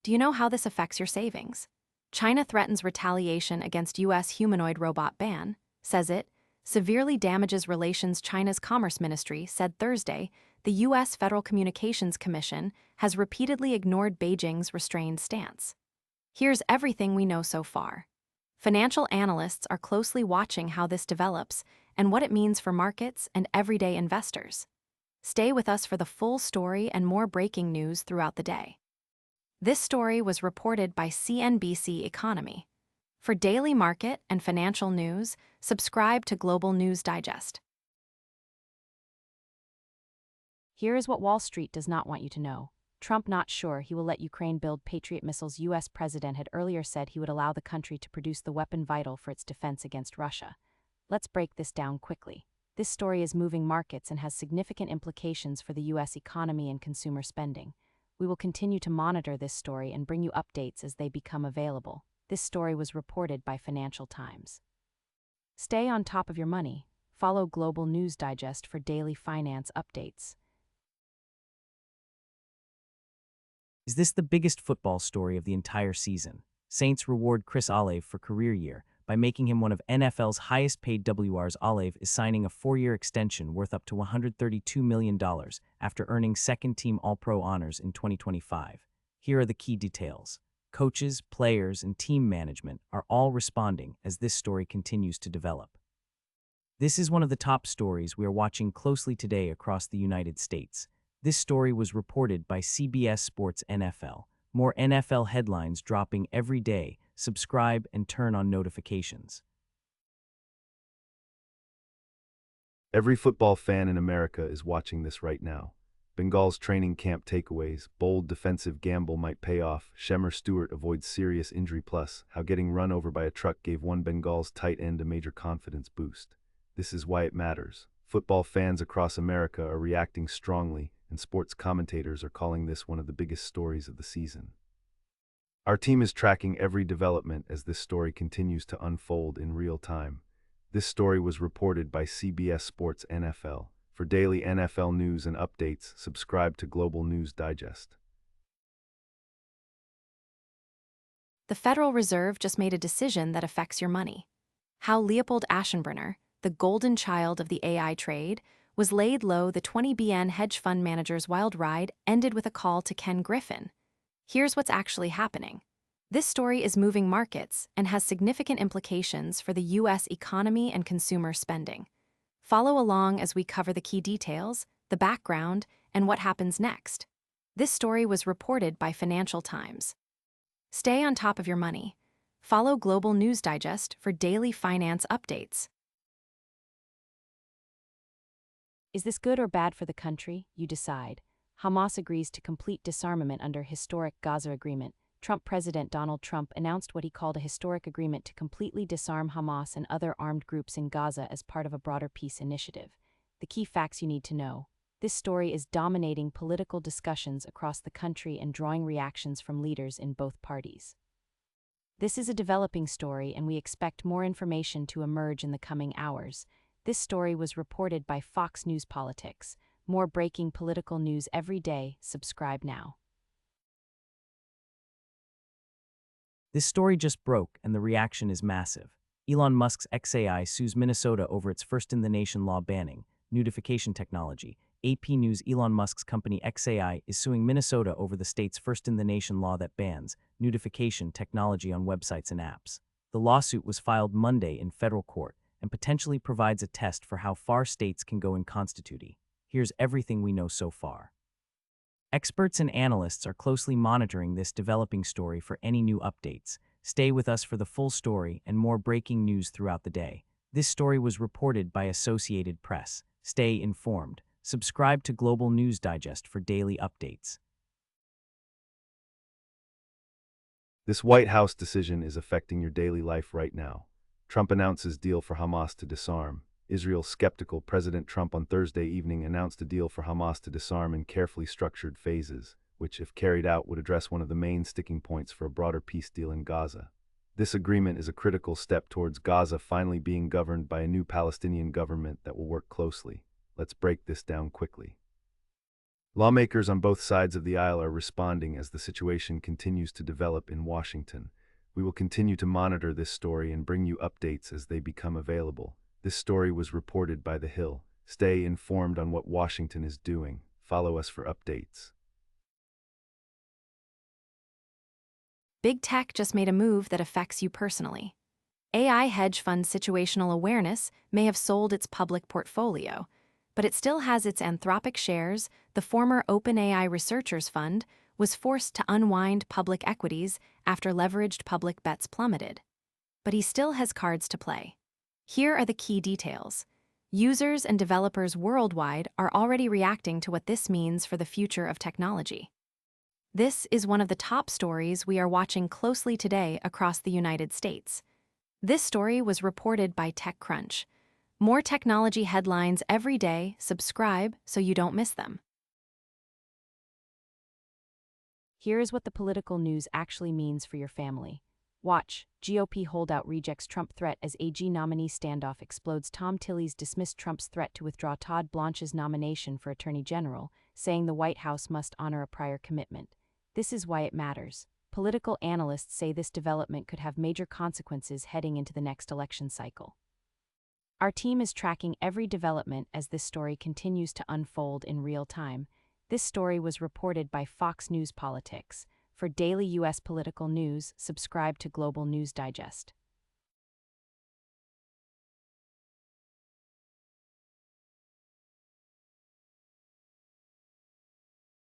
Do you know how this affects your savings? China threatens retaliation against U.S. humanoid robot ban, says it severely damages relations. China's Commerce Ministry said Thursday the U.S. Federal Communications Commission has repeatedly ignored Beijing's restrained stance. Here's everything we know so far. Financial analysts are closely watching how this develops and what it means for markets and everyday investors. Stay with us for the full story and more breaking news throughout the day. This story was reported by CNBC Economy. For daily market and financial news, subscribe to Global News Digest. Here is what Wall Street does not want you to know. Trump not sure he will let Ukraine build Patriot missiles. U.S. president had earlier said he would allow the country to produce the weapon vital for its defense against Russia. Let's break this down quickly. This story is moving markets and has significant implications for the U.S. economy and consumer spending. We will continue to monitor this story and bring you updates as they become available. This story was reported by Financial Times. Stay on top of your money. Follow Global News Digest for daily finance updates. Is this the biggest football story of the entire season? Saints reward Chris Olave for career year by making him one of NFL's highest-paid WRs. Olave is signing a 4-year extension worth up to $132 million after earning second-team All-Pro honors in 2025. Here are the key details. Coaches, players, and team management are all responding as this story continues to develop. This is one of the top stories we are watching closely today across the United States. This story was reported by CBS Sports NFL. More NFL headlines dropping every day. Subscribe and turn on notifications. Every football fan in America is watching this right now. Bengal's training camp takeaways, bold defensive gamble might pay off, Shemar Stewart avoids serious injury, plus how getting run over by a truck gave one Bengal's tight end a major confidence boost. This is why it matters. Football fans across America are reacting strongly, and sports commentators are calling this one of the biggest stories of the season. Our team is tracking every development as this story continues to unfold in real time. This story was reported by CBS Sports NFL. For daily NFL news and updates, subscribe to Global News Digest. The Federal Reserve just made a decision that affects your money. How Leopold Aschenbrenner, the golden child of the AI trade, was laid low. The 20BN hedge fund manager's wild ride ended with a call to Ken Griffin. Here's what's actually happening. This story is moving markets and has significant implications for the U.S. economy and consumer spending. Follow along as we cover the key details, the background, and what happens next. This story was reported by Financial Times. Stay on top of your money. Follow Global News Digest for daily finance updates. Is this good or bad for the country? You decide. Hamas agrees to complete disarmament under historic Gaza agreement. Trump President Donald Trump announced what he called a historic agreement to completely disarm Hamas and other armed groups in Gaza as part of a broader peace initiative. The key facts you need to know. This story is dominating political discussions across the country and drawing reactions from leaders in both parties. This is a developing story, and we expect more information to emerge in the coming hours. This story was reported by Fox News Politics. More breaking political news every day. Subscribe now. This story just broke, and the reaction is massive. Elon Musk's XAI sues Minnesota over its first-in-the-nation law banning notification technology. AP News: Elon Musk's company XAI is suing Minnesota over the state's first-in-the-nation law that bans notification technology on websites and apps. The lawsuit was filed Monday in federal court and potentially provides a test for how far states can go in constituting. Here's everything we know so far. Experts and analysts are closely monitoring this developing story for any new updates. Stay with us for the full story and more breaking news throughout the day. This story was reported by Associated Press. Stay informed. Subscribe to Global News Digest for daily updates. This White House decision is affecting your daily life right now. Trump announces deal for Hamas to disarm. Israel skeptical. President Trump on Thursday evening announced a deal for Hamas to disarm in carefully structured phases, which, if carried out, would address one of the main sticking points for a broader peace deal in Gaza. This agreement is a critical step towards Gaza finally being governed by a new Palestinian government that will work closely. Let's break this down quickly. Lawmakers on both sides of the aisle are responding as the situation continues to develop in Washington. We will continue to monitor this story and bring you updates as they become available. This story was reported by The Hill. Stay informed on what Washington is doing. Follow us for updates. Big tech just made a move that affects you personally. AI hedge fund Situational Awareness may have sold its public portfolio, but it still has its Anthropic shares. The former OpenAI Researchers Fund was forced to unwind public equities after leveraged public bets plummeted. But he still has cards to play. Here are the key details. Users and developers worldwide are already reacting to what this means for the future of technology. This is one of the top stories we are watching closely today across the United States. This story was reported by TechCrunch. More technology headlines every day. Subscribe so you don't miss them. Here is what the political news actually means for your family. Watch, GOP holdout rejects Trump threat as AG nominee standoff explodes. Tom Tillis dismissed Trump's threat to withdraw Todd Blanche's nomination for Attorney General, saying the White House must honor a prior commitment. This is why it matters. Political analysts say this development could have major consequences heading into the next election cycle. Our team is tracking every development as this story continues to unfold in real time. This story was reported by Fox News Politics. For daily U.S. political news, subscribe to Global News Digest.